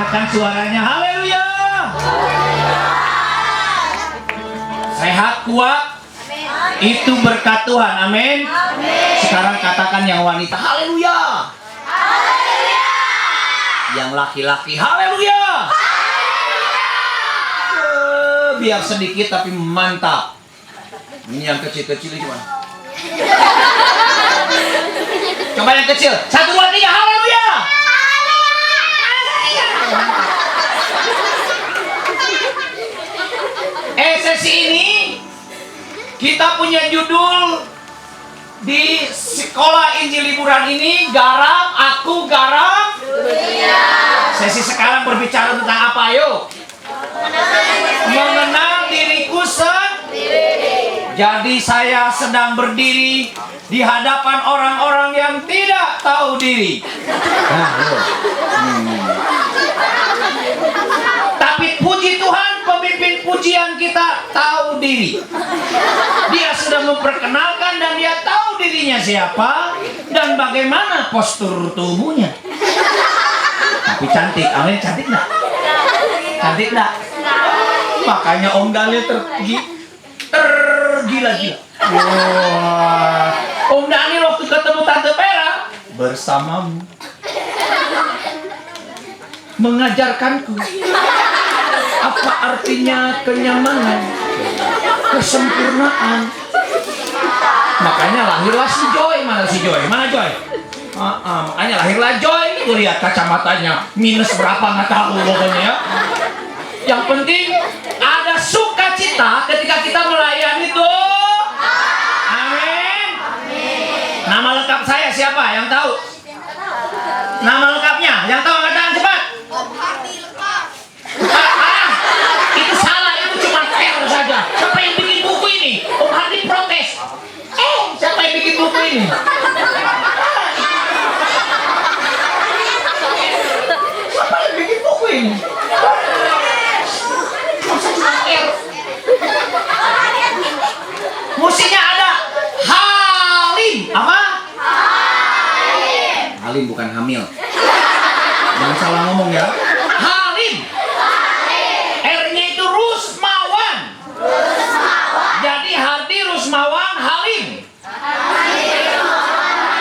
kencangkan suaranya. Haleluya. Sehat, kuat. Itu berkat Tuhan. Amin. Sekarang katakan yang wanita. Haleluya. Yang laki-laki. Haleluya. Biar sedikit tapi mantap. Ini yang kecil-kecil gimana? Coba yang kecil. 1, 2, 3. Haleluya. Sesi ini kita punya judul di sekolah Injil liburan ini, garam, aku garam dunia. Sesi sekarang berbicara tentang apa? Ayo. Mengenal diriku sendiri. Jadi saya sedang berdiri di hadapan orang-orang yang tidak tahu diri. Tapi puji Tuhan, pemimpin pujian kita tahu diri. Dia sudah memperkenalkan dan dia tahu dirinya siapa dan bagaimana postur tubuhnya. Tapi cantik, amin. Cantik enggak? Cantik enggak? Makanya Om Daniel tergila-gila. Wah. Om Daniel waktu ketemu Tante Vera bersamamu mengajarkanku apa artinya kenyamanan, kesempurnaan. Makanya lahirlah si Joy. Mana si Joy? Mana Joy? Makanya lahirlah Joy. Itu lihat kacamatanya minus berapa nggak tahu pokoknya ya. Yang penting ada sukacita ketika kita melayani Tuhan. Amin. Nama lengkap saya siapa? Yang tahu? Nama lengkapnya? Yang tahu katakan cepat. Itu salah, itu cuma fair saja. Siapa yang bikin buku ini? Om Hardy protes. Siapa yang bikin buku ini? Siapa yang bikin buku ini? Masa cuma fair? Musiknya ada Halim. Apa? Halim bukan hamil. Jangan salah ngomong ya. Halim. R-nya itu Rusmawan. Jadi Hardy, Rusmawan, Halim.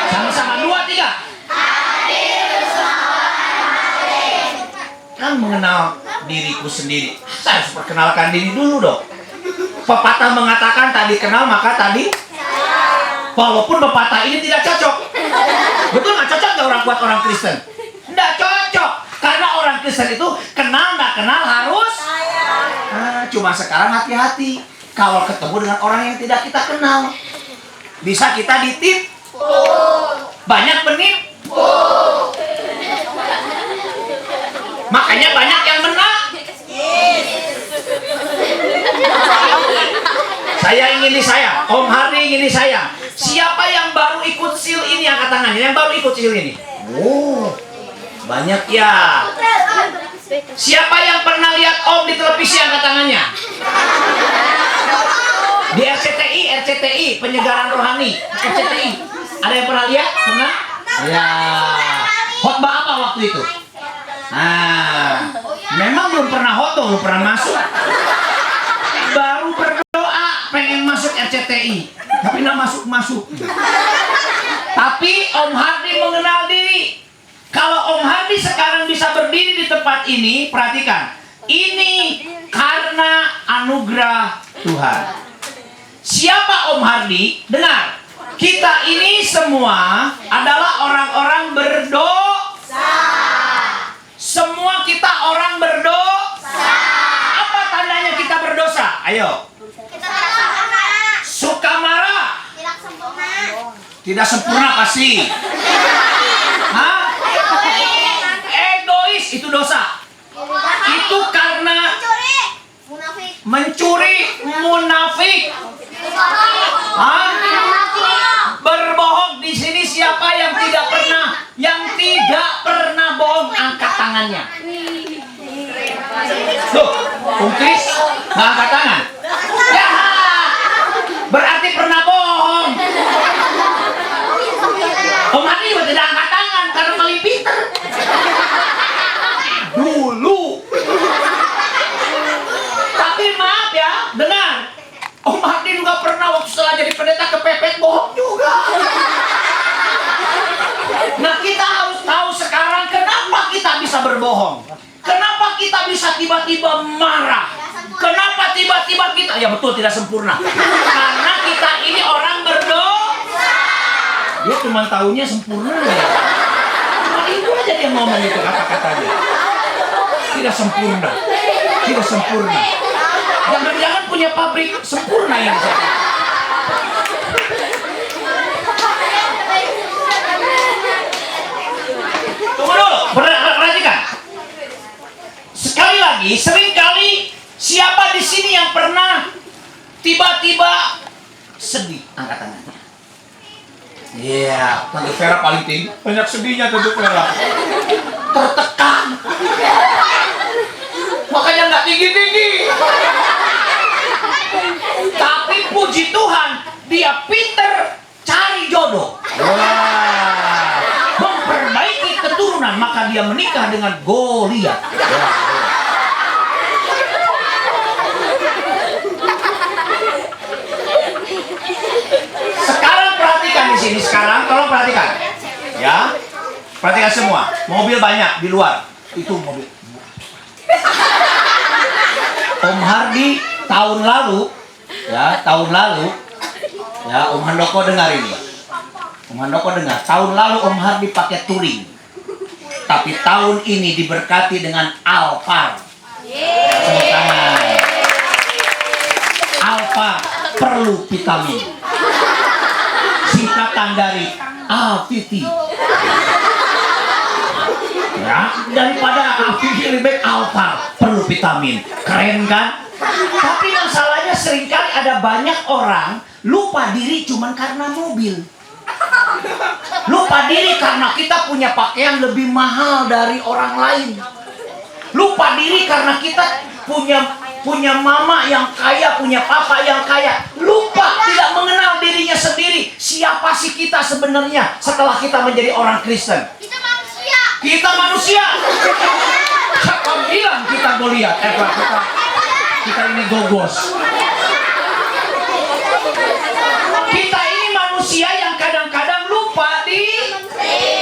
Sama-sama 2, 3. Kan mengenal diriku sendiri. Saya harus perkenalkan diri dulu dong. Pepatah mengatakan tadi kenal maka tadi. Walaupun pepatah ini tidak cocok. Betul nggak cocok nggak orang buat orang Kristen? Nggak cocok. Karena orang Kristen itu kenal nggak kenal harus. Cuma sekarang hati-hati. Kalau ketemu dengan orang yang tidak kita kenal, bisa kita ditipu. Banyak penipu. Makanya banyak yang menang. Saya ingin di saya, Om Hardy ingin di saya. Siapa yang baru ikut sil ini angkat tangannya? Yang baru ikut sil ini? Banyak ya. Siapa yang pernah lihat Om di televisi angkat tangannya? Di RCTI, penyegaran rohani. RCTI. Ada yang pernah lihat? Pernah? Ya. Khotbah apa waktu itu? Nah, memang belum pernah khotbah, belum pernah masuk. Baru berdoa pengen masuk RCTI, tapi nggak masuk. Tapi Om Hardy mengenal diri. Kalau Om Hardy sekarang bisa berdiri di tempat ini, perhatikan. Ini karena anugerah Tuhan. Siapa Om Hardy? Dengar. Kita ini semua adalah orang-orang berdosa. Semua kita orang berdosa. Apa tandanya kita berdosa? Ayo. Suka marah. Tidak sempurna pasti. Hah? Egois itu dosa. Itu karena mencuri, munafik. Hah? Berbohong. Di sini siapa yang tidak pernah bohong? Angkat tangannya. Tuh, Om Kris nggak angkat tangan. Ya, berarti pernah bohong. Om Hardy juga tidak angkat tangan karena paling pintar. Dulu tiba-tiba marah? Kenapa tiba-tiba kita? Ya betul, tidak sempurna. Karena kita ini orang berdosa. Dia cuma tahunya sempurna ya. Cuma itu aja dia ngomong itu kata-katanya. Tidak sempurna. Tidak sempurna. Jangan-jangan punya pabrik sempurna yang saya. Tunggu dulu, perhatikan. Sekali lagi, seringkali siapa di sini yang pernah tiba-tiba sedih? Angkat tangannya. Iya, Tante Vera paling tinggi. Banyak sedihnya Tante Vera. Tertekan. Makanya nggak tinggi-tinggi. Tapi puji Tuhan, dia pinter cari jodoh. Wah, memperbaiki keturunan, maka dia menikah dengan Goliat. Sekarang perhatikan di sini. Sekarang tolong perhatikan, ya. Perhatikan semua. Mobil banyak di luar. Itu mobil. Om Hardi tahun lalu, ya, Om Handoko dengar ini. Om Handoko dengar. Tahun lalu Om Hardi pakai touring. Tapi tahun ini diberkati dengan Alphard. Tepuk tangan. Alphard perlu vitamin. Singkatan dari AVT. Ya, daripada AVT lebih baik Alphard perlu vitamin. Keren kan? Tapi masalahnya seringkali ada banyak orang lupa diri cuman karena mobil. Lupa diri karena kita punya pakaian lebih mahal dari orang lain. Lupa diri karena kita punya mama yang kaya, punya papa yang kaya. Lupa, tidak mengenal dirinya sendiri. Siapa sih kita sebenarnya setelah kita menjadi orang Kristen? Kita manusia. Siapa bilang kita Goliat? Kita ini gogos. Kita ini manusia yang kadang-kadang lupa di.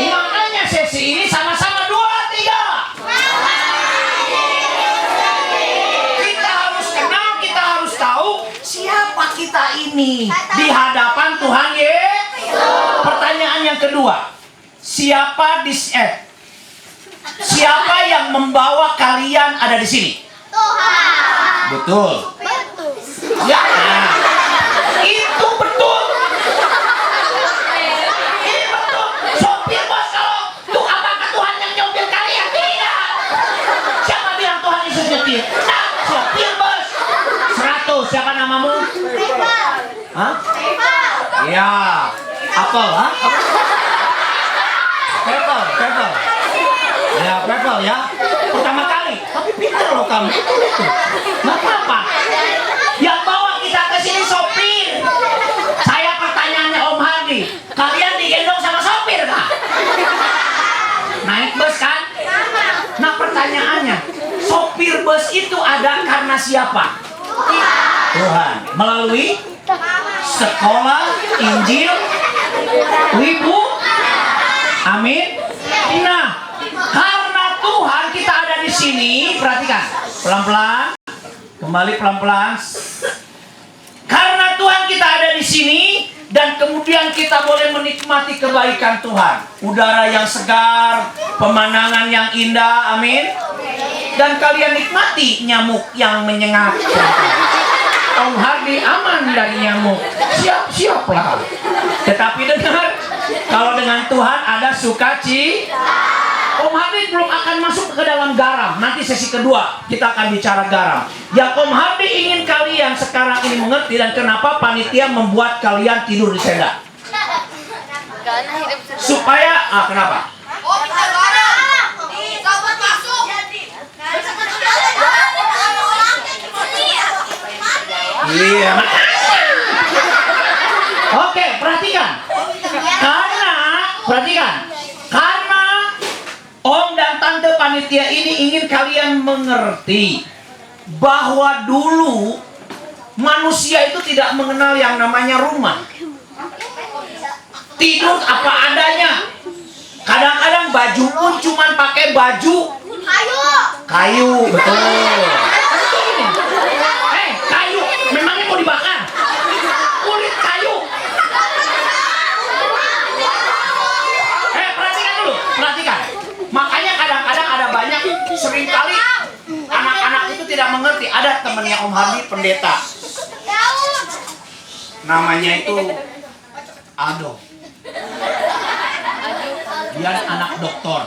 Makanya sesi ini sama-sama 2, 3. Kita harus kenal, kita harus tahu siapa kita ini di hadapan Tuhan Yesus. Pertanyaan yang kedua, siapa yang membawa kalian ada di sini? Tuhan. Betul. Ya, itu betul. Ini betul. Sopir bos, kalau tuh apakah Tuhan yang nyopir kalian? Tidak. Siapa bilang Tuhan Yesus nyetir? Nah, sopir bos. 100. Siapa namamu? Hah? Ya. Apel, ha? Pepel. Ya, Pepel ya. Pertama kali. Tapi pintar loh kamu. Nggak apa-apa. Yang bawa kita ke sini sopir. Saya pertanyaannya Om Hardi. Kalian digendong sama sopir kah? Naik bus kan? Nah pertanyaannya, sopir bus itu ada karena siapa? Tuhan. Melalui sekolah Injil Ibu. Amin. Nah, karena Tuhan kita ada di sini, perhatikan, pelan-pelan, kembali pelan-pelan. Karena Tuhan kita ada di sini dan kemudian kita boleh menikmati kebaikan Tuhan, udara yang segar, pemandangan yang indah, amin. Dan kalian nikmati nyamuk yang menyengat. Om Hardi aman dari nyamuk. Siap-siaplah. Tetapi dengar, kalau dengan Tuhan ada sukacita. Om Hardi belum akan masuk ke dalam garam. Nanti sesi kedua kita akan bicara garam. Yang Om Hardi ingin kalian sekarang ini mengerti dan kenapa panitia membuat kalian tidur di tenda. Supaya, kenapa? Iya. Oke, perhatikan. Karena Om dan Tante panitia ini ingin kalian mengerti bahwa dulu manusia itu tidak mengenal yang namanya rumah. Tidur apa adanya. Kadang-kadang baju pun cuman pakai baju Kayu, betul. Kayu, memangnya mau dibakar? Kulit kayu. Perhatikan dulu, perhatikan. Makanya kadang-kadang ada banyak, seringkali anak-anak itu tidak mengerti. Ada temannya Om Hardi, pendeta. Namanya itu Aldo. Dia anak dokter.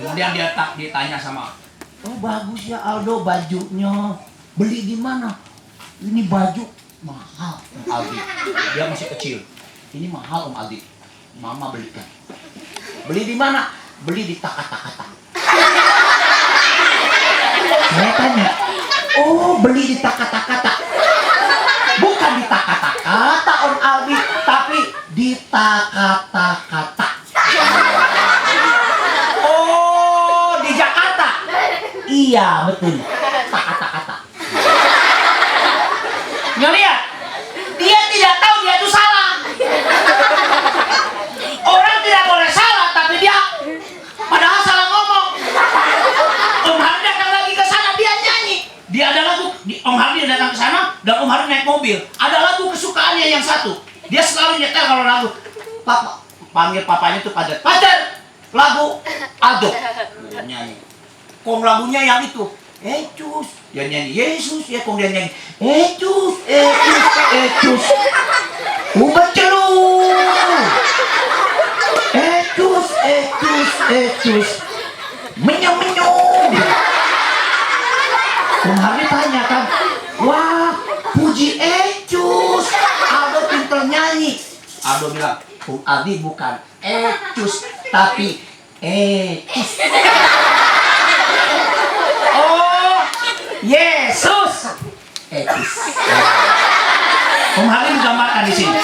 Kemudian dia ditanya sama, oh bagus ya Aldo bajunya, beli di mana? Ini baju mahal Om Aldi. Dia masih kecil. Ini mahal Om Aldi. Mama belikan. Beli di mana? Beli di Takata. Saya tanya, oh beli di Takata. Bukan di Takata Om Aldi, tapi di Takata. Oh, di Jakarta. Iya, betul. Takata. Ngeliat? Dia tidak tahu dia itu salah. Orang tidak boleh salah, tapi dia padahal salah ngomong. Om Hardi datang lagi ke sana, dia nyanyi. Dia ada lagu, Om Hardi datang ke sana dan Om Hardi naik mobil. Ada lagu kesukaannya yang satu. Dia selalu nyetel kalau lagu. Papa, panggil papanya tuh Pajar. Lagu Aldo. Dia nyanyi. Kong lagunya yang itu. Cus. Dia nyanyi Yesus, ya kong dia nyanyi. Cus. Ubat celur. Cus. Menyong. Om Hardi tanya kan, wah puji Cus, Aldo pinter nyanyi. Aldo bilang, Om Aldi bukan Cus, tapi Cus. Oh, Yesus. Cus. Om Hardi menggambarkan di sini.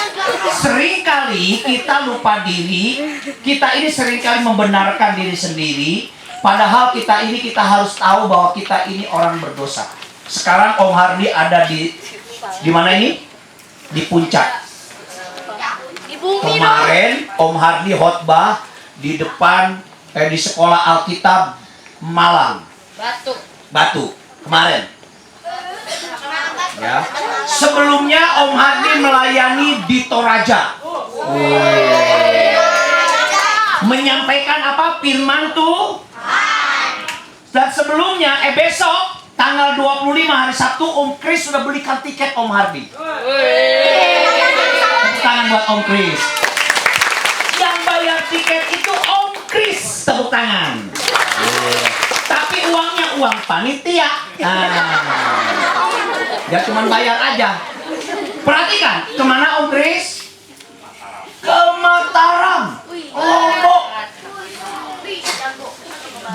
Seringkali kita lupa diri, kita ini seringkali membenarkan diri sendiri. Padahal kita harus tahu bahwa kita ini orang berdosa. Sekarang Om Hardi ada di mana ini? Di puncak. Kemarin Om Hardi khotbah di depan di sekolah Alkitab Malang. Batu. Kemarin. Ya. Sebelumnya Om Hardi melayani di Toraja. Menyampaikan apa? Firman Tuhan. Dan sebelumnya, besok tanggal 25 hari Sabtu, Om Kris sudah belikan tiket Om Hardi. Tepuk tangan buat Om Kris. Yang bayar tiket itu Om Kris. Tepuk tangan. Tapi uangnya uang panitia. Ya cuma bayar aja. Perhatikan, kemana Om Kris? Ke Mataram. Lombok.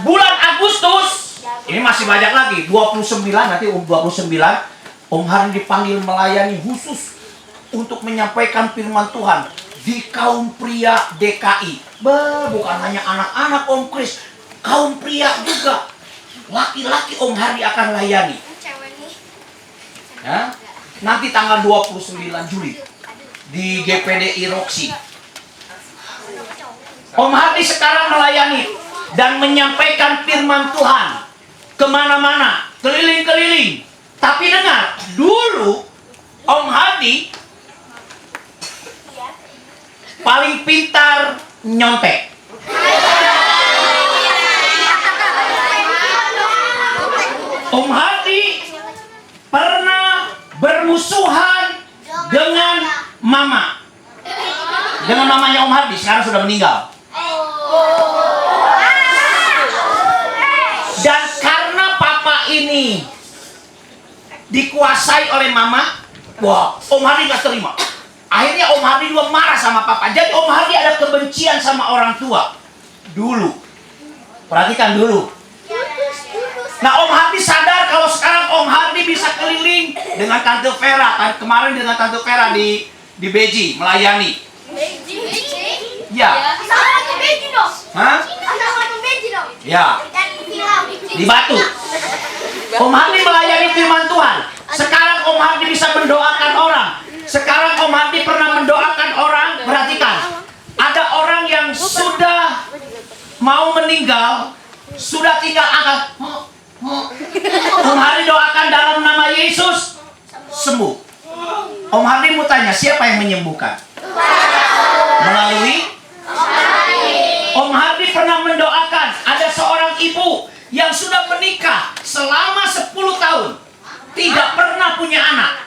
Bulan Agustus, ini masih banyak lagi, 29 nanti 29 Om Hardi dipanggil melayani khusus untuk menyampaikan firman Tuhan di kaum pria DKI. Bukan hanya anak-anak Om Kris, kaum pria juga, laki-laki Om Hardi akan layani. Ya, nanti tanggal 29 Juli di GPDI Roxy. Om Hardi sekarang melayani dan menyampaikan firman Tuhan kemana-mana, keliling-keliling. Tapi dengar, dulu Om Hardi paling pintar nyontek. Om Hardi pernah bermusuhan dengan dengan mamanya Om Hardi, sekarang sudah meninggal. Dan karena papa ini dikuasai oleh mama, wah, Om Hardi gak terima. Akhirnya Om Hardi juga marah sama papa. Jadi Om Hardi ada kebencian sama orang tua dulu. Perhatikan dulu. Nah, Om Hardi sadar kalau sekarang Om Hardi bisa keliling dengan Tante Vera. Kemarin dengan Tante Vera di Beji melayani. Ya. Hah? Ya. Di Batu. Om Hardi melayani firman Tuhan. Sekarang Om Hardi bisa mendoakan orang. Sekarang Om Hardi pernah mendoakan orang. Perhatikan. Ada orang yang sudah mau meninggal, sudah tinggal angkat. Om Hardi doakan dalam nama Yesus, sembuh. Om Hardi mau tanya, siapa yang menyembuhkan? Melalui Om Hardi pernah mendoakan ada seorang ibu yang sudah menikah selama 10 tahun, tidak pernah punya anak.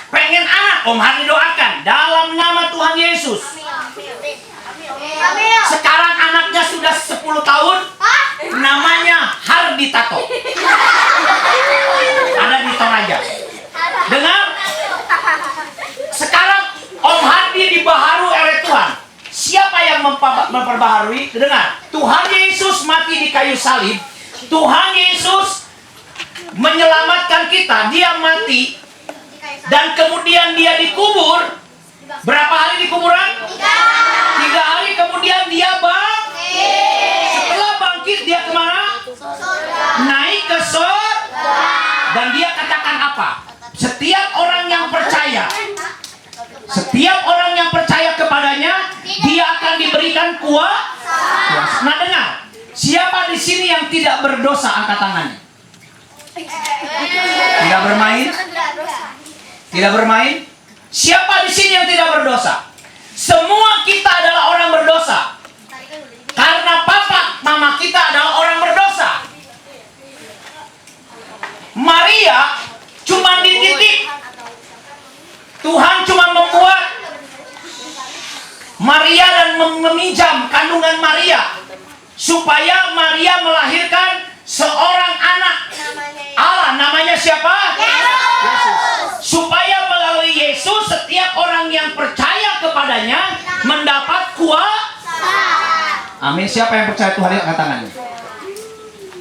Pengen anak, Om Hardi doakan dalam nama Tuhan Yesus. Sekarang anaknya sudah 10 tahun, namanya Hardi Tato. Ada di Toraja. Dengar? Sekarang Om Hardi dibaharui oleh Tuhan. Siapa yang memperbaharui? Dengar, Tuhan Yesus mati di kayu salib. Tuhan Yesus menyelamatkan kita. Dia mati dan kemudian dia dikubur. Berapa hari di kuburan? 3 hari kemudian dia bangkit. Setelah bangkit dia kemana? Naik ke surga. Dan dia katakan apa? Setiap orang yang percaya, setiap orang yang percaya kepadanya, dia akan diberikan kuasa. Nah dengar, siapa di sini yang tidak berdosa? Angkat tangannya. Tidak bermain? Tidak bermain? Siapa di sini yang tidak berdosa? Semua kita adalah orang berdosa. Karena papa, mama kita adalah orang berdosa. Maria cuma dititip. Tuhan cuma membuat Maria dan meminjam kandungan Maria supaya Maria melahirkan seorang anak Allah. Namanya siapa? Yesus. Supaya melalui Yesus setiap orang yang percaya kepadanya mendapat kuasa. Amin. Siapa yang percaya Tuhan? Angkat tangannya.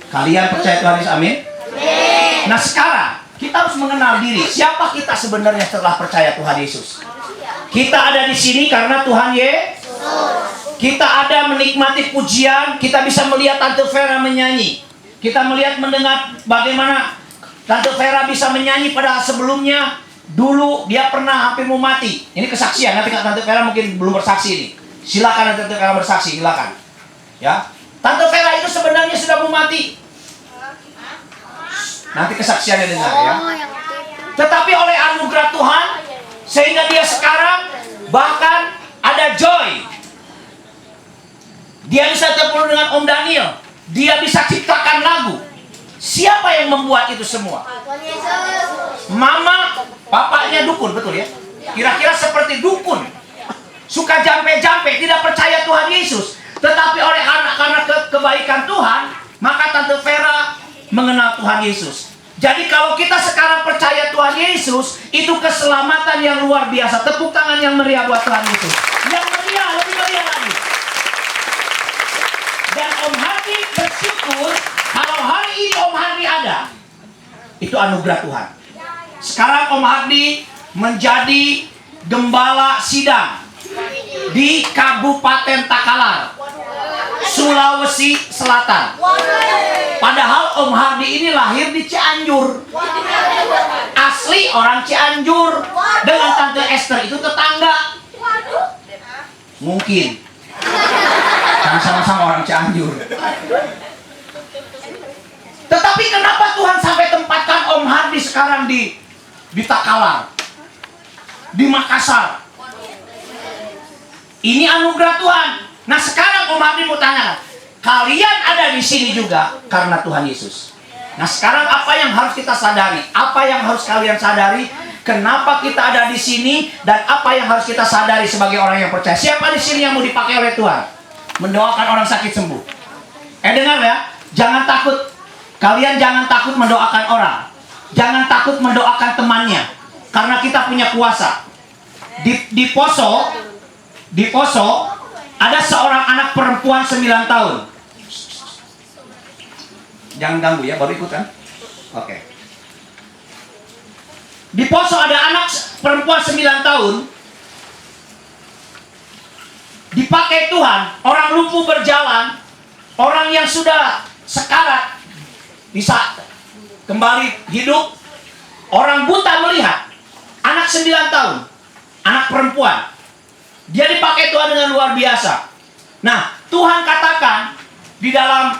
Kalian percaya Tuhan Yesus? Amin. Nah sekarang kita harus mengenal diri. Siapa kita sebenarnya setelah percaya Tuhan Yesus? Kita ada di sini karena Tuhan Yesus. Kita ada menikmati pujian. Kita bisa melihat Tante Vera menyanyi. Kita mendengar bagaimana Tante Vera bisa menyanyi pada sebelumnya. Dulu dia pernah hampir mau mati. Ini kesaksian. Nanti Tante Vera mungkin belum bersaksi ini. Silakan Tante Vera bersaksi. Silakan. Ya. Tante Vera itu sebenarnya sudah mau mati. Nanti kesaksiannya dengar ya. Tetapi oleh anugerah Tuhan, sehingga dia sekarang bahkan ada joy. Dia bisa terpenuhi dengan Om Daniel. Dia bisa ciptakan lagu. Siapa yang membuat itu semua? Mama, papanya dukun, betul ya? Kira-kira seperti dukun. Suka jampe-jampe, tidak percaya Tuhan Yesus. Tetapi oleh karena kebaikan Tuhan, maka Tante Vera mengenal Tuhan Yesus. Jadi kalau kita sekarang percaya Tuhan Yesus, itu keselamatan yang luar biasa. Tepuk tangan yang meriah buat Tuhan Yesus. Yang meriah, lebih meriah lagi. Dan Om Hardi bersyukur kalau hari ini Om Hardi ada. Itu anugerah Tuhan. Sekarang Om Hardi menjadi gembala sidang di Kabupaten Takalar, Sulawesi Selatan. Padahal Om Hardi ini lahir di Cianjur. Asli orang Cianjur. Dengan Tante Esther itu tetangga. Mungkin. Karena sama-sama orang Cianjur. Tetapi kenapa Tuhan sampai tempatkan Om Hardi sekarang di Takalar, di Makassar? Ini anugerah Tuhan. Nah sekarang Om Hardi mau tanya, kalian ada di sini juga karena Tuhan Yesus. Nah sekarang apa yang harus kita sadari? Apa yang harus kalian sadari? Kenapa kita ada di sini dan apa yang harus kita sadari sebagai orang yang percaya? Siapa di sini yang mau dipakai oleh Tuhan? Mendoakan orang sakit sembuh. Dengar ya, jangan takut. Kalian jangan takut mendoakan orang. Jangan takut mendoakan temannya. Karena kita punya kuasa. Di Poso ada seorang anak perempuan 9 tahun. Jangan ganggu ya, baru ikut kan? Oke. Di Poso ada anak perempuan 9 tahun. Dipakai Tuhan, orang lumpuh berjalan, orang yang sudah sekarat bisa kembali hidup, orang buta melihat. Anak 9 tahun, anak perempuan. Dia dipakai Tuhan dengan luar biasa. Nah, Tuhan katakan di dalam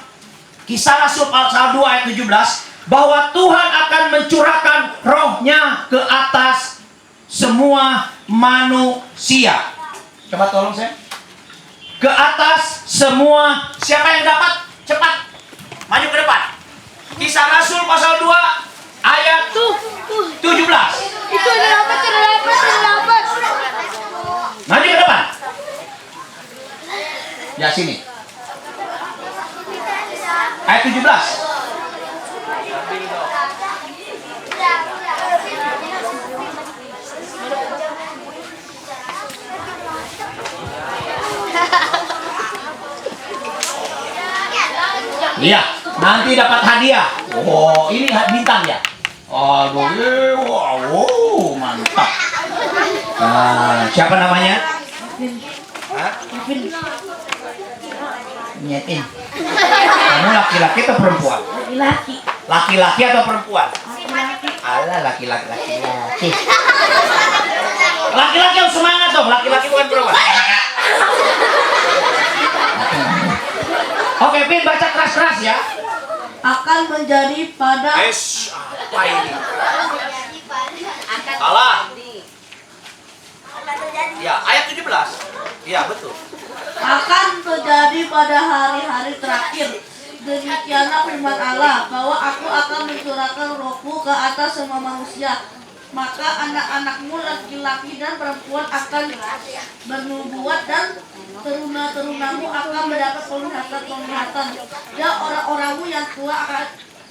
Kisah Rasul pasal 2 ayat 17, bahwa Tuhan akan mencurahkan rohnya ke atas semua manusia. Coba tolong saya. Ke atas semua. Siapa yang dapat? Cepat. Maju ke depan. Kisah Rasul pasal 2 ayat 17. Itu ada apa? Maju ke depan. Ya, sini. Ayat 17. Iya, nanti dapat hadiah. Oh, ini bintang ya. Aduh, wow, mantap. Nah, siapa namanya? Hah? Nyetin. Kamu laki-laki atau perempuan? Laki-laki. Laki-laki atau perempuan? Laki-laki. Alah, laki-laki. Laki-laki yang semangat dong. Laki-laki bukan perempuan. Oke, Pin, baca keras-keras ya. Akan menjadi pada Apa ini? Salah. Ya, ayat 17. Ya, betul. akan terjadi pada hari-hari terakhir. Demikianlah firman Allah, bahwa aku akan mencurahkan rohku ke atas semua manusia. Maka anak-anakmu laki-laki dan perempuan akan bernubuat, dan teruna-terunamu akan mendapat penglihatan. Dan orang-orangmu yang tua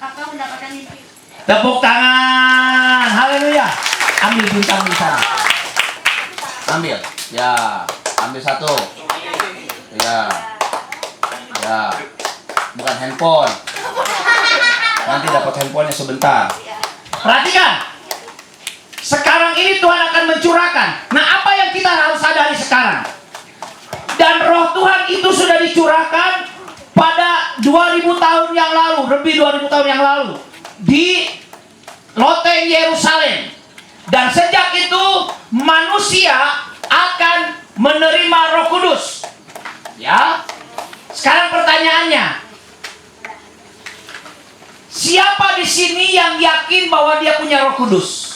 akan mendapatkan mimpi. Tepuk tangan. Haleluya. Ambil bintang di sana. Ambil. Ya, ambil satu. Ya. Ya. Bukan handphone. Nanti dapat handphonenya sebentar. Perhatikan. Sekarang ini Tuhan akan mencurahkan. Nah, apa yang kita harus sadari sekarang? Dan roh Tuhan itu sudah dicurahkan pada 2000 tahun yang lalu, lebih 2000 tahun yang lalu, di loteng Yerusalem. Dan sejak itu manusia akan menerima Roh Kudus. Ya. Sekarang pertanyaannya, siapa di sini yang yakin bahwa dia punya Roh Kudus?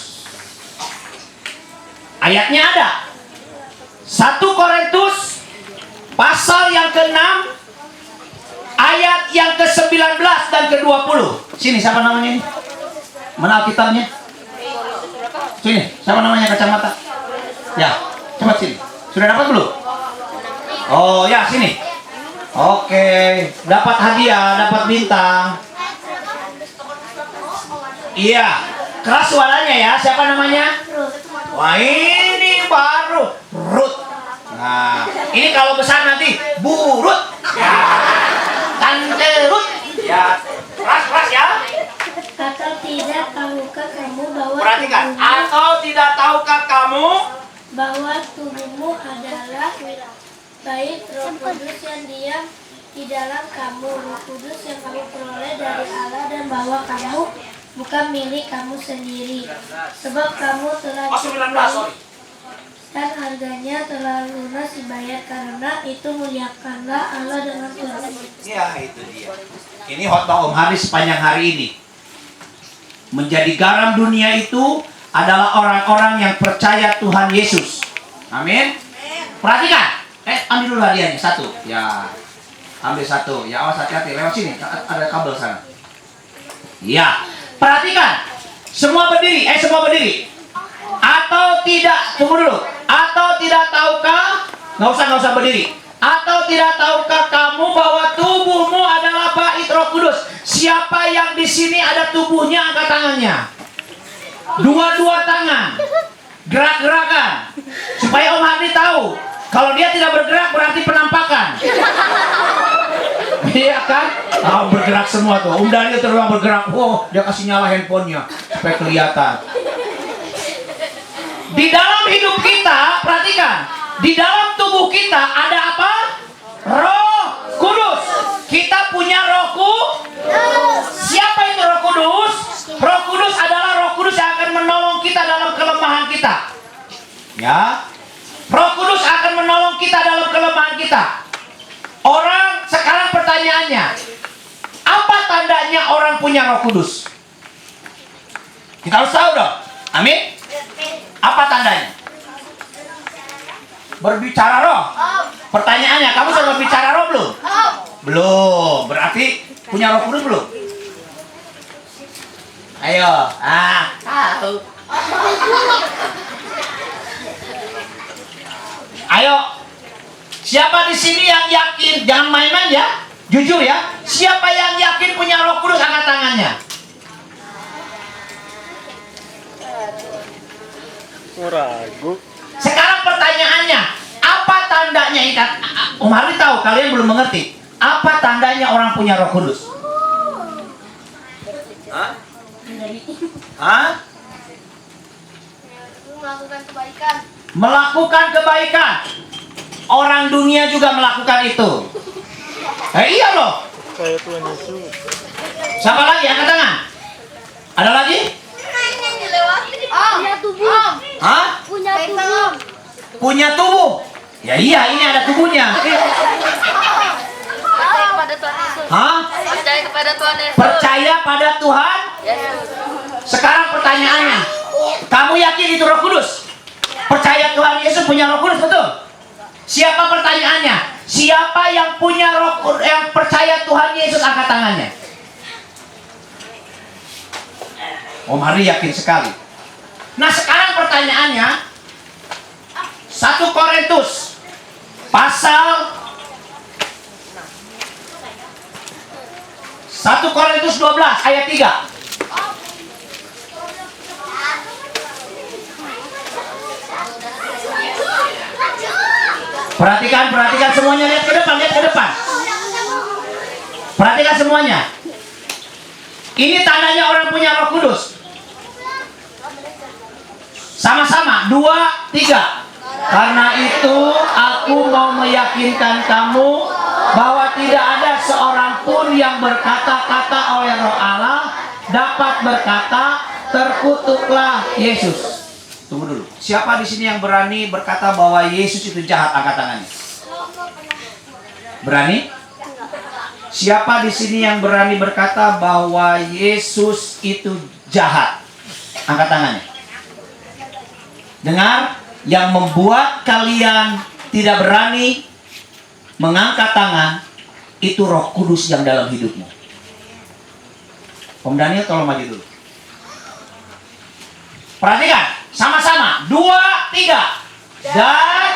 Ayatnya ada. 1 Korintus pasal yang ke-6 ayat yang ke-19 dan ke-20. Sini, siapa namanya ini? Mana Alkitabnya? Sini, siapa namanya kacamata? Ya, cepat sini. Sudah dapat belum? Oh ya, sini. Oke, dapat hadiah, dapat bintang. Iya, keras suaranya ya. Siapa namanya? Wah, ini baru Ruth. Nah, ini kalau besar nanti Burut. Ya, Tante Ruth. Ya, keras ya. Atau tidak tahukah kamu bahwa Perhatikan. tubuhmu, Atau tidak tahukah kamu bahwa tubuhmu adalah bait Roh Kudus yang diam di dalam kamu, Roh Kudus yang kamu peroleh dari Allah, dan bahwa kamu bukan milik kamu sendiri, sebab kamu telah dibeli dan harganya telah lunas dibayar. Karena itu muliakanlah Allah dengan Tuhan. Ya, itu dia. Ini khotbah Om Haris sepanjang hari ini. Menjadi garam dunia itu adalah orang-orang yang percaya Tuhan Yesus. Amin. Perhatikan. Ambil dulu hadiahnya satu. Ya. Ambil satu. Ya, awas hati-hati. Lewat sini. Ada kabel sana. Ya. Perhatikan. Semua berdiri. Semua berdiri. Atau tidak. Tunggu dulu. Atau tidak tahukah? Nggak usah berdiri. Atau tidak tahukah kamu bahwa tubuhmu adalah bait Roh Kudus? Siapa yang di sini ada tubuhnya, angkat tangannya. Dua-dua tangan. Gerak-gerakan. Supaya Om Hadi tahu. Kalau dia tidak bergerak berarti penampakan. Iya kan? Bergerak semua tuh. Om Daniel terulang bergerak. Oh, dia kasih nyala handphonenya supaya kelihatan. Di dalam hidup kita, perhatikan. Di dalam tubuh kita ada apa? Roh Kudus. Kita punya Roh Kudus. Siapa itu Roh Kudus? Roh Kudus adalah Roh Kudus yang akan menolong kita dalam kelemahan kita. Ya. Roh Kudus akan menolong kita dalam kelemahan kita. Orang sekarang pertanyaannya, apa punya Roh Kudus? Kita harus tahu dong. Amin. Apa tandanya? Berbicara roh. Pertanyaannya, kamu sudah berbicara roh belum? Belum. Berarti punya Roh Kudus belum? Ayo. Tahu. Ayo. Siapa di sini yang yakin? Jangan main-main ya. Jujur ya. Siapa yang yakin punya Roh Kudus, angkat tangannya. Ragu. Sekarang pertanyaannya, apa tandanya ikat? Om Hardi tahu, kalian belum mengerti. Apa tandanya orang punya Roh Kudus? Hah? Melakukan kebaikan. Melakukan kebaikan. Orang dunia juga melakukan itu. Iya loh. Kayak Tuhan Yesus. Siapa lagi? Angkat tangan. Ada lagi? Punya tubuh. Hah? Punya tubuh. Punya tubuh. Ya iya, ini ada tubuhnya. Percaya kepada Tuhan Yesus. Hah? Percaya kepada Tuhan Yesus. Percaya pada Tuhan? Sekarang pertanyaannya, kamu yakin itu Roh Kudus? Percaya Tuhan Yesus punya Roh Kudus, betul? Siapa pertanyaannya? Siapa yang punya Roh Kudus, yang percaya Tuhan Yesus, angkat tangannya. Om Hari yakin sekali. Nah sekarang pertanyaannya, 1 Korintus pasal 1 Korintus 12 ayat 3. Perhatikan semuanya, lihat ke depan. Perhatikan semuanya. Ini tandanya orang punya Roh Kudus. Sama-sama, 2, 3. Karena itu aku mau meyakinkan kamu bahwa tidak ada seorang pun yang berkata-kata oleh Roh Allah dapat berkata, terkutuklah Yesus. Tunggu dulu. Siapa di sini yang berani berkata bahwa Yesus itu jahat? Angkat tangannya. Berani? Siapa di sini yang berani berkata bahwa Yesus itu jahat? Angkat tangannya. Dengar, yang membuat kalian tidak berani mengangkat tangan itu Roh Kudus yang dalam hidupmu. Om Daniel tolong maju dulu. Perhatikan, sama-sama, 2, 3. Dan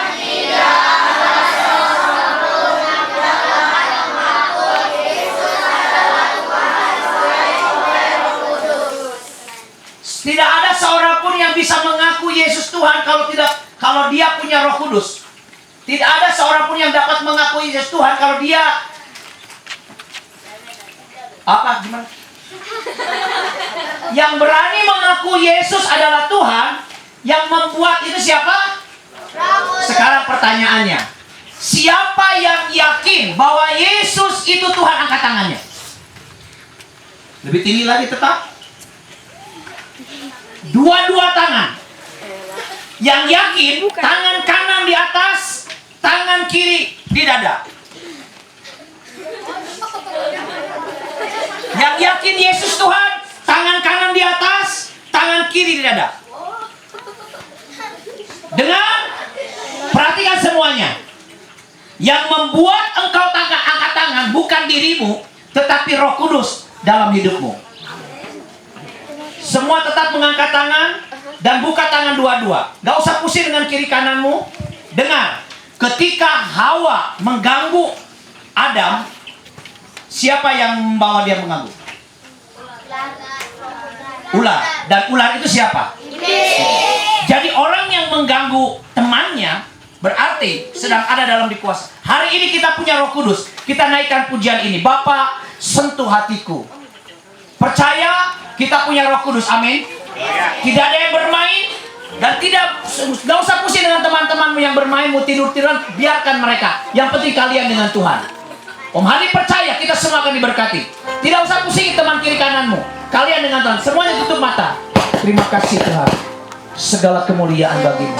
tidak ada seorang pun yang bisa mengaku Yesus Tuhan kalau dia punya Roh Kudus. Tidak ada seorang pun yang dapat mengaku Yesus Tuhan kalau dia gimana? Yang berani mengaku Yesus adalah Tuhan. Yang membuat itu siapa? Sekarang pertanyaannya, siapa yang yakin bahwa Yesus itu Tuhan? Angkat tangannya. Lebih tinggi lagi tetap. Dua-dua tangan. Yang yakin, tangan kanan di atas, tangan kiri di dada. Yang yakin Yesus Tuhan, tangan kanan di atas, tangan kiri di dada. Dengar, perhatikan semuanya. Yang membuat engkau angkat tangan bukan dirimu, tetapi Roh Kudus dalam hidupmu. Semua tetap mengangkat tangan dan buka tangan dua-dua. Gak usah pusing dengan kiri kananmu. Dengar, ketika Hawa mengganggu Adam, siapa yang membawa dia mengganggu? Ular. Dan ular itu siapa? Jadi orang yang mengganggu temannya berarti sedang ada dalam dikuasai. Hari ini kita punya Roh Kudus. Kita naikkan pujian ini. Bapa, sentuh hatiku. Percaya kita punya Roh Kudus. Amin. Tidak ada yang bermain dan tidak usah pusing dengan teman-temanmu yang bermain, mau tidur-tiduran, biarkan mereka. Yang penting kalian dengan Tuhan. Om Hadi percaya kita semua akan diberkati. Tidak usah pusing teman kiri kananmu. Kalian dengan Tuhan. Semuanya tutup mata. Terima kasih Tuhan. Segala kemuliaan bagimu.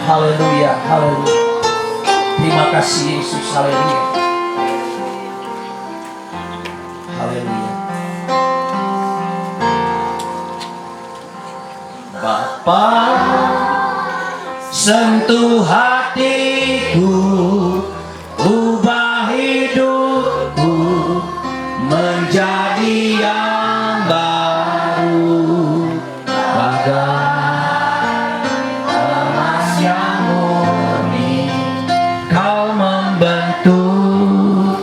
Haleluya, haleluya. Terima kasih Yesus. Haleluya. Haleluya. Bapa, sentuh hatiku, ubah hidupku menjadi yang baru, bagai emas yang murni. Kau membentuk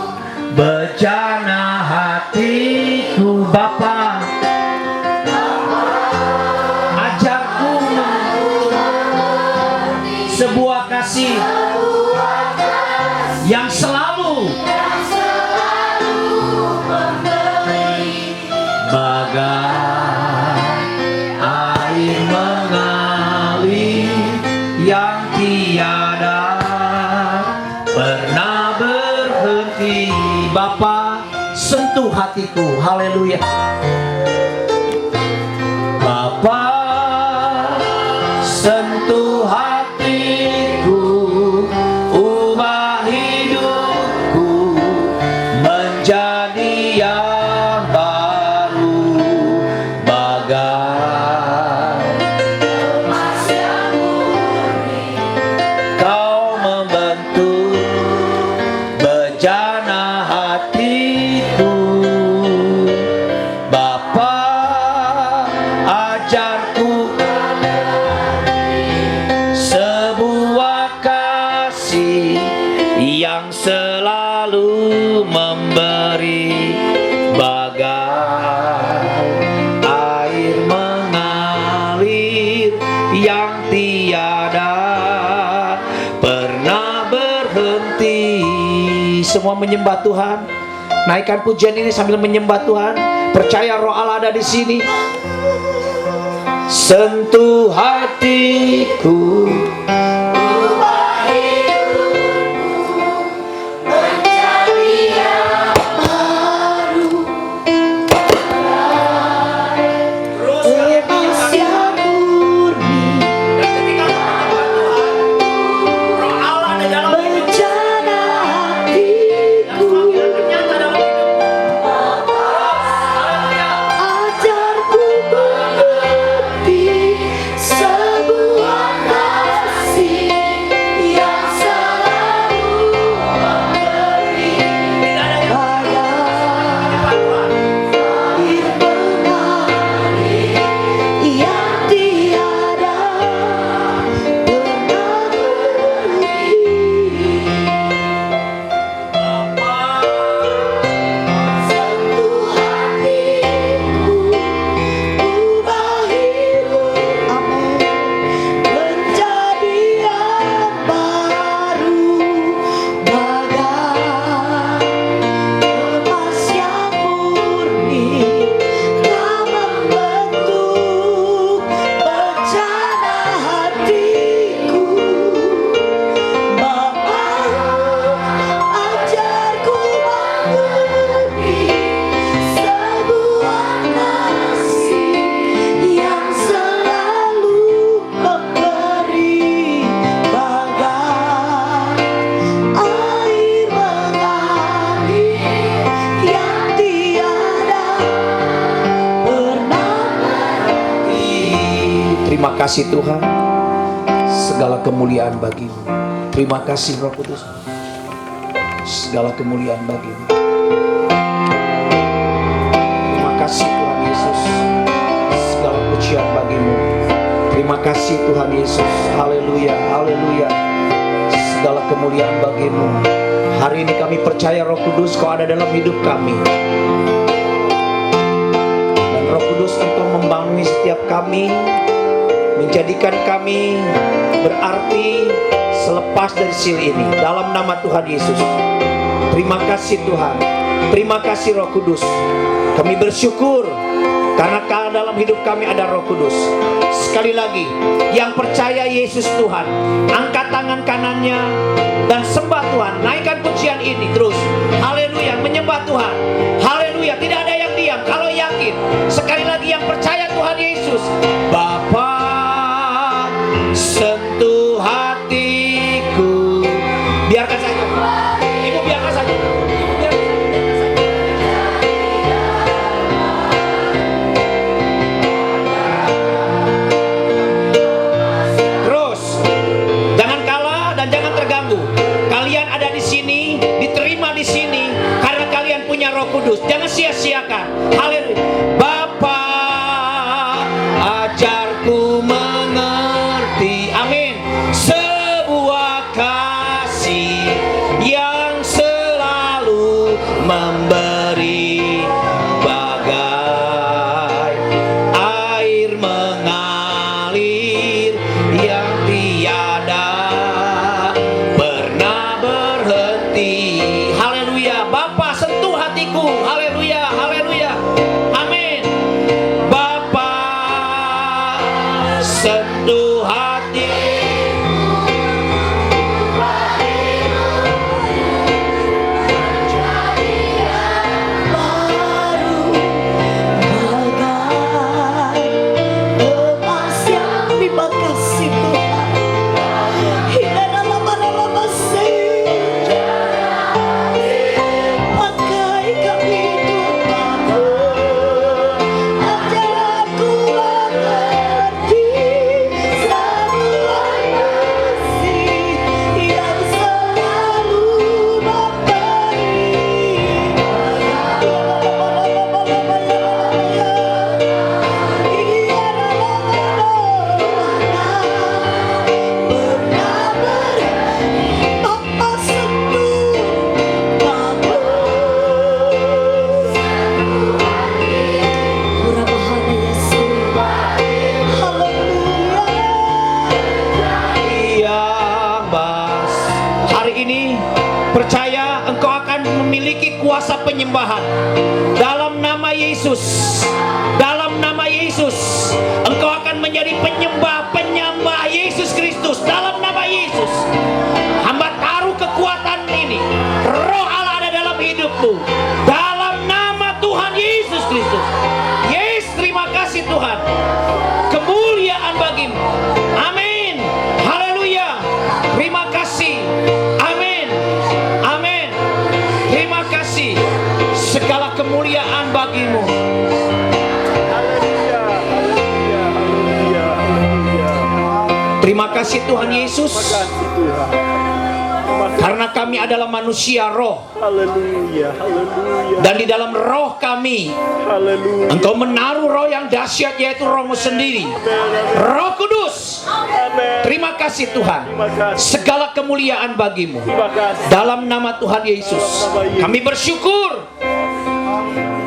bejana hatiku, Bapa. Ajarku sebuah kasih yang selalu bagai air mengalir yang tiada pernah berhenti. Bapa, sentuh hatiku. Haleluya. Bapa, sentuh hatiku, ubah hidupku menjadi yang baru, bagai emas yang murni. Kau membentuk bejana hatiku, Bapa. Ajarku sebuah kasih yang selalu memberi, bagai air mengalir yang tiada pernah berhenti. Semua menyembah Tuhan. Naikkan pujian ini sambil menyembah Tuhan. Percaya Roh Allah ada di sini. Sentuh hatiku, ubah hidupku menjadi yang baru, emas yang murni. Dan ketika Roh Allah ada dalam bejana hatiku, ajarku mengerti sebuah kasih yang selalu memberi, bagai air mengalir yang tiada pernah berhenti. Sentuh hatiku, ubah hidupku menjadi yang baru, bagai emas yang murni. Kau membentuk bejana hatiku, Bapa. Ajarku mengerti sebuah kasih yang selalu memberi, bagai air mengalir yang tiada pernah berhenti. Terima kasih Tuhan, segala kemuliaan bagimu. Terima kasih Roh Kudus, segala kemuliaan bagimu. Terima kasih Tuhan Yesus, segala pujian bagimu. Terima kasih Tuhan Yesus. Haleluya, haleluya. Segala kemuliaan bagimu. Hari ini kami percaya Roh Kudus Kau ada dalam hidup kami. Dan Roh Kudus Engkau membangun setiap kami, menjadikan kami berarti selepas dari sil ini. Dalam nama Tuhan Yesus. Terima kasih Tuhan. Terima kasih Roh Kudus. Kami bersyukur karena dalam hidup kami ada Roh Kudus. Sekali lagi, yang percaya Yesus Tuhan, angkat tangan kanannya dan sembah Tuhan. Naikkan pujian ini terus. Haleluya, menyembah Tuhan. Haleluya, tidak ada yang diam. Kalau yakin, sekali lagi yang percaya Tuhan Yesus. Bapa, sentuh hatiku. Biarkan saja. Ibu biarkan saja. karunia Roh Kudus. Jangan sia-siakan. Haleluya. Bapa, ajarku mengerti. Amin. Sebuah kasih yang selalu memberi, bagai air mengalir yang tiada pernah berhenti. Haleluya. Bapa, sentuh hatiku. Haleluya, haleluya. Amin. Bapa, sentuh hati. Terima kasih Tuhan. Pakai kami Tuhan, ajar aku mengerti sebuah kasih yang selalu memberi. Hari ini percaya engkau akan memiliki kuasa penyembahan dalam nama Yesus. Dalam nama Yesus engkau akan menjadi penyembah Yesus Kristus. Dalam nama Yesus hamba taruh kekuatan ini. Roh Allah ada dalam hidupmu. Dalam nama Tuhan Yesus Kristus. Yes, terima kasih Tuhan. Kemuliaan bagimu. Amin. Haleluya. Terima kasih. Amin. Amin. Terima kasih. Segala kemuliaan bagimu. Haleluya, haleluya, haleluya, haleluya. Terima kasih Tuhan Yesus. Terima kasih Tuhan. Karena kami adalah manusia roh. Haleluya, haleluya, Dan di dalam roh kami haleluya. Engkau menaruh roh yang dahsyat, yaitu Roh-Mu sendiri, Roh Kudus. Amin. Terima kasih Tuhan. Terima kasih. Segala kemuliaan bagimu. Terima kasih. Dalam nama Tuhan Yesus kami bersyukur.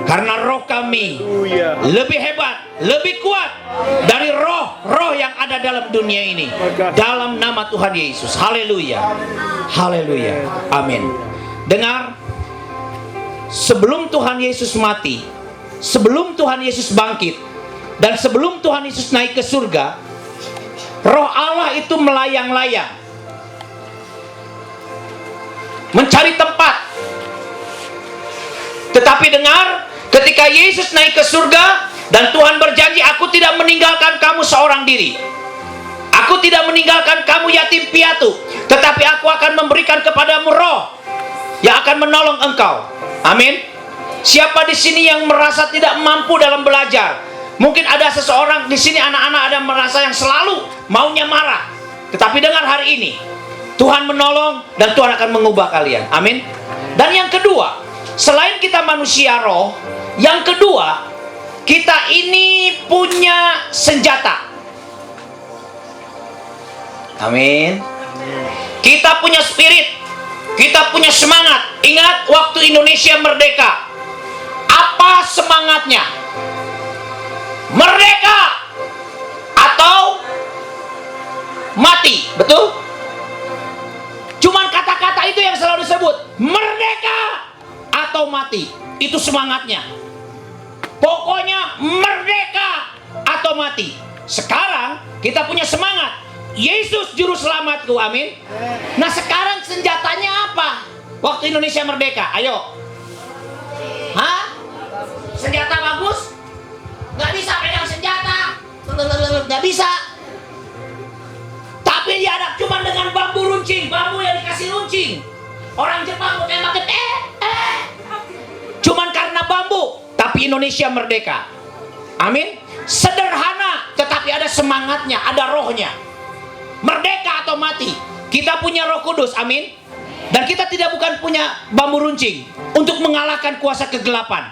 Karena roh kami Haleluya. lebih hebat, lebih kuat dari roh-roh yang ada dalam dunia ini. Dalam nama Tuhan Yesus. Haleluya. Haleluya. Amin. Dengar, sebelum Tuhan Yesus mati, sebelum Tuhan Yesus bangkit, dan sebelum Tuhan Yesus naik ke surga, Roh Allah itu melayang-layang, mencari tempat. Tetapi dengar, ketika Yesus naik ke surga dan Tuhan berjanji, aku tidak meninggalkan kamu seorang diri. Aku tidak meninggalkan kamu yatim piatu, tetapi aku akan memberikan kepadamu roh yang akan menolong engkau. Amin. Siapa di sini yang merasa tidak mampu dalam belajar? Mungkin ada seseorang di sini, anak-anak ada merasa yang selalu maunya marah. Tetapi dengar hari ini, Tuhan menolong dan Tuhan akan mengubah kalian. Amin. Dan yang kedua, selain kita manusia roh, yang kedua, kita ini punya senjata. Amin. Kita punya spirit, kita punya semangat. Ingat waktu Indonesia merdeka, apa semangatnya? Merdeka atau mati, betul? Cuman kata-kata itu yang selalu disebut, merdeka atau mati. Itu semangatnya. Pokoknya merdeka atau mati. Sekarang kita punya semangat, Yesus juru selamatku. Amin. Nah sekarang senjatanya apa? Waktu Indonesia merdeka, ayo. Hah? Senjata bagus? Gak bisa pegang senjata. Gak bisa. Tapi dihadap cuma dengan bambu runcing, bambu yang dikasih runcing. Orang Jepang mau tembak, cuman karena bambu. Tapi Indonesia merdeka. Amin. Sederhana, tetapi ada semangatnya, ada rohnya. Merdeka atau mati. Kita punya Roh Kudus. Amin. Dan kita tidak bukan punya bambu runcing untuk mengalahkan kuasa kegelapan.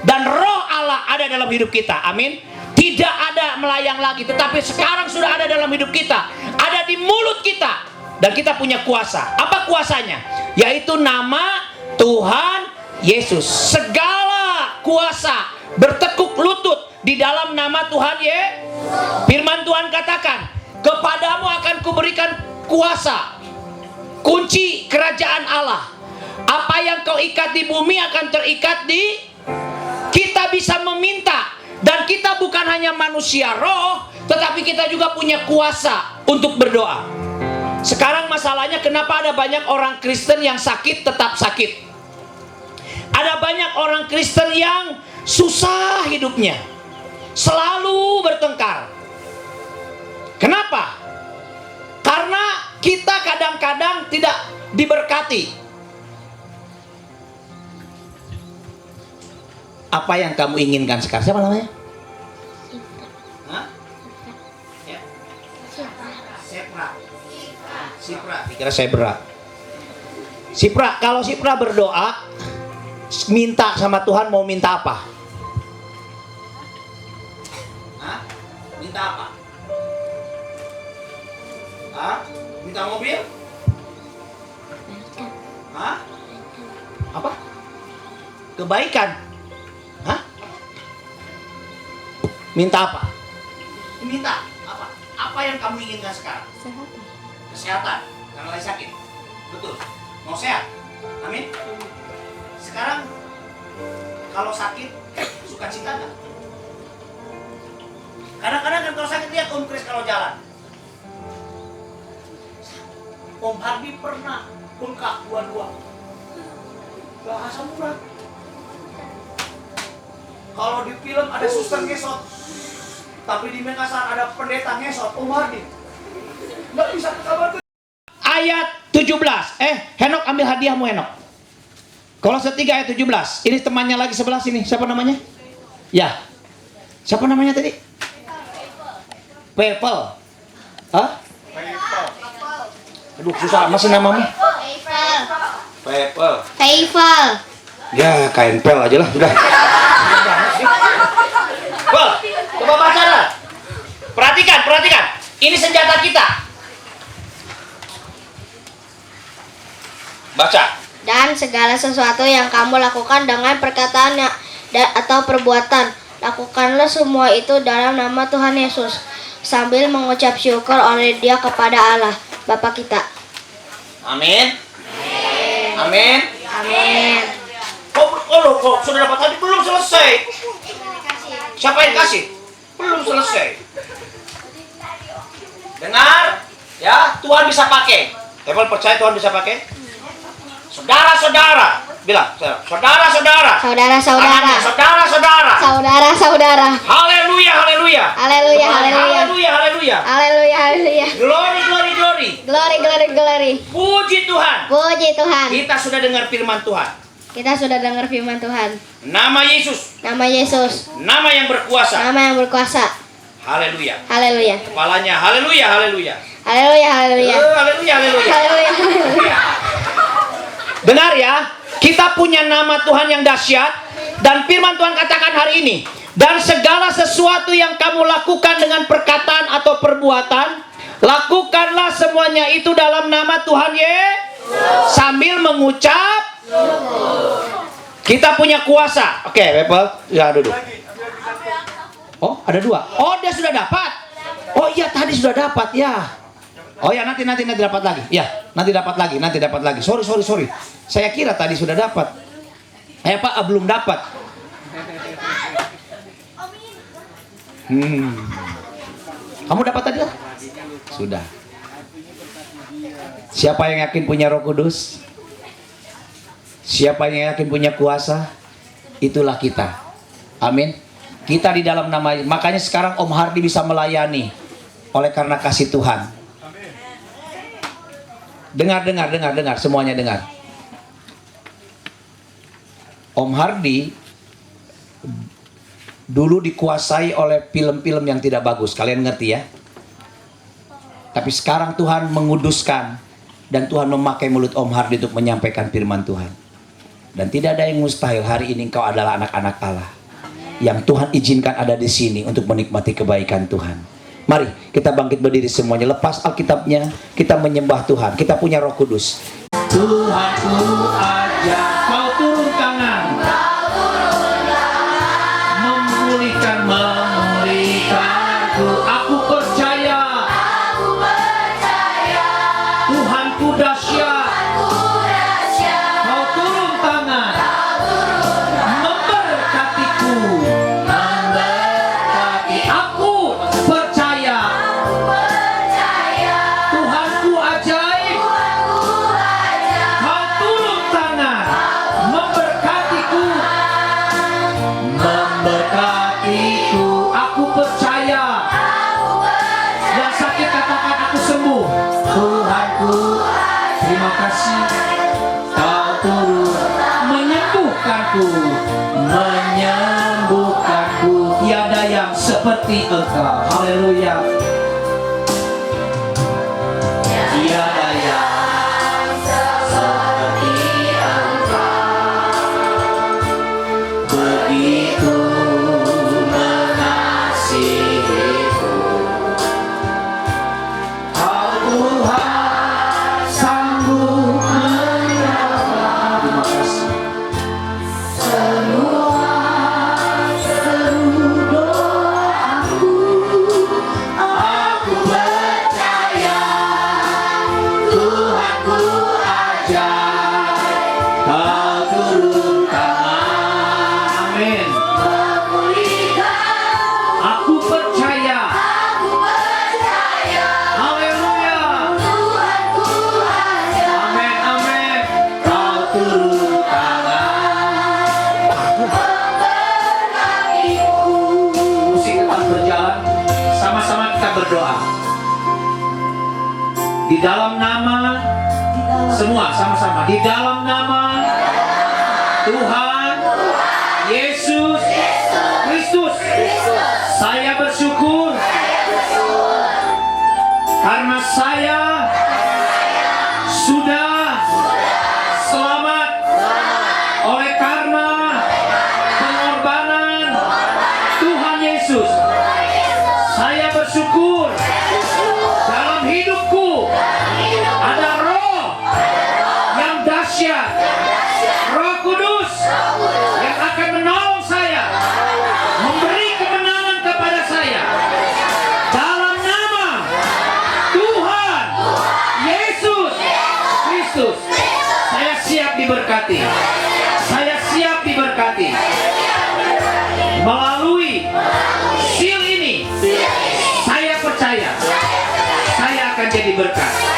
Dan roh Allah ada dalam hidup kita. Amin. Tidak ada melayang lagi, tetapi sekarang sudah ada dalam hidup kita. Ada di mulut kita. Dan kita punya kuasa. Apa kuasanya? Yaitu nama Tuhan Yesus. Segala kuasa bertekuk lutut di dalam nama Tuhan Yesus. Firman Tuhan katakan, kepadamu akan kuberikan kuasa, kunci kerajaan Allah. Apa yang kau ikat di bumi akan terikat di. Kita bisa meminta. Dan kita bukan hanya manusia roh, tetapi kita juga punya kuasa untuk berdoa. Sekarang masalahnya, kenapa ada banyak orang Kristen yang sakit tetap sakit? Ada banyak orang Kristen yang susah hidupnya, selalu bertengkar. Kenapa? Karena kita kadang-kadang tidak diberkati. Apa yang kamu inginkan sekarang? Siapa namanya? Hah? Ya. Sipra. Dikira Sebra. Sipra, kalau Sipra berdoa, minta sama Tuhan, mau minta apa? Hah? Minta apa? Hah? Minta mobil? Hah? Apa? Kebaikan. Hah? Minta apa? Minta apa? Apa yang kamu inginkan sekarang? Kesehatan. Karena lagi sakit. Betul. Mau sehat. Amin. Sekarang kalau sakit suka cita nggak? Kadang-kadang kan kalau sakit, lihat Om Kris kalau jalan. Om Hardi pernah bengkak dua-dua. Gak asam urat. Kalau di film ada suster ngesot, tapi di Makassar ada pendeta ngesot, Om Hardi nggak bisa kabar. Ayat 17. Henok ambil hadiahmu, Henok. Kolose 3 ayat 17. Ini temannya lagi sebelah sini. Siapa namanya? Ya. Siapa namanya tadi? Pepel. Hah? Aduh, susah masih namamu. Pepel. Faithful. Ya, kain pel aja lah, udah. Well, coba baca lah. Perhatikan. Ini senjata kita. Baca. Dan segala sesuatu yang kamu lakukan dengan perkataan atau perbuatan, lakukanlah semua itu dalam nama Tuhan Yesus, sambil mengucap syukur oleh Dia kepada Allah Bapa kita. Amin. Amin. Amin. Kok sudah dapat tadi belum selesai? Siapa yang kasih? Belum selesai. Dengar, ya, Tuhan bisa pakai. Tebal percaya Tuhan bisa pakai? Saudara-saudara, bilang, saudara-saudara. Saudara-saudara. Saudara-saudara. Saudara-saudara. Haleluya, haleluya. Haleluya, haleluya. Haleluya, haleluya. Haleluya, haleluya. Glory, glory, glory. Glory, glory, glory. Puji Tuhan. Puji Tuhan. Kita sudah dengar firman Tuhan. Kita sudah dengar firman Tuhan. Nama Yesus. Nama Yesus. Nama yang berkuasa. Nama yang berkuasa. Haleluya. Haleluya. Kepalanya haleluya, haleluya. Haleluya, haleluya. Haleluya, haleluya. Haleluya, haleluya. Dengar ya, kita punya nama Tuhan yang dahsyat. Dan firman Tuhan katakan hari ini, dan segala sesuatu yang kamu lakukan dengan perkataan atau perbuatan, lakukanlah semuanya itu dalam nama Tuhan Yesus, sambil mengucap. Kita punya kuasa. Oke, Bepel, ya duduk. Oh, ada dua. Oh, dia sudah dapat. Oh iya, tadi sudah dapat ya. Oh ya, nanti dapat lagi. Ya, nanti dapat lagi. Sorry. Saya kira tadi sudah dapat. Pak, belum dapat. Kamu dapat tadi lah? Sudah. Siapa yang yakin punya Roh Kudus? Siapa yang yakin punya kuasa? Itulah kita. Amin. Kita di dalam nama, makanya sekarang Om Hardi bisa melayani oleh karena kasih Tuhan. Dengar, semuanya dengar. Om Hardi dulu dikuasai oleh film-film yang tidak bagus. Kalian ngerti ya? Tapi sekarang Tuhan menguduskan Dan Tuhan memakai mulut Om Hardi untuk menyampaikan firman Tuhan. Dan tidak ada yang mustahil. Hari ini engkau adalah anak-anak Allah yang Tuhan izinkan ada di sini untuk menikmati kebaikan Tuhan. Mari kita bangkit berdiri semuanya. Lepas Alkitabnya, kita menyembah Tuhan. Kita punya Roh Kudus. Tuhanku ajak kau turun tangan, memulihkanku. Aku percaya, Tuhanku dahsyat. Kau turun tangan, memberkatiku. Aku percaya, Tuhanku ajaib. Kau turun tangan, memberkatiku. Aku percaya. Yang sakit katakan aku sembuh. Tuhanku, terima kasih. Kau turun menyembuhkanku. Tiada yang seperti Engkau. Haleluya. Tiada yang seperti Engkau. Begitu mengasihiku. Kau Tuhan sanggup menyerahkan. Terima kasih. Aku percaya, Tuhanku ajaib. Kau turun tangan. Amin. Aku percaya. Haleluya. Amin, amin. Kau turun tangan. Musik tetap berjalan. Sama-sama kita berdoa. Di dalam nama, semua sama-sama. Di dalam nama Tuhan Yesus Kristus, saya bersyukur karena saya sudah selamat oleh karena pengorbanan Tuhan Yesus. Saya bersyukur dalam hidupku ada roh yang dahsyat, Roh Kudus yang akan menolong saya, memberi kemenangan kepada saya. Dalam nama Tuhan Yesus Kristus, saya siap diberkati. Saya siap diberkati. Melalui seal ini, saya percaya saya akan jadi berkat.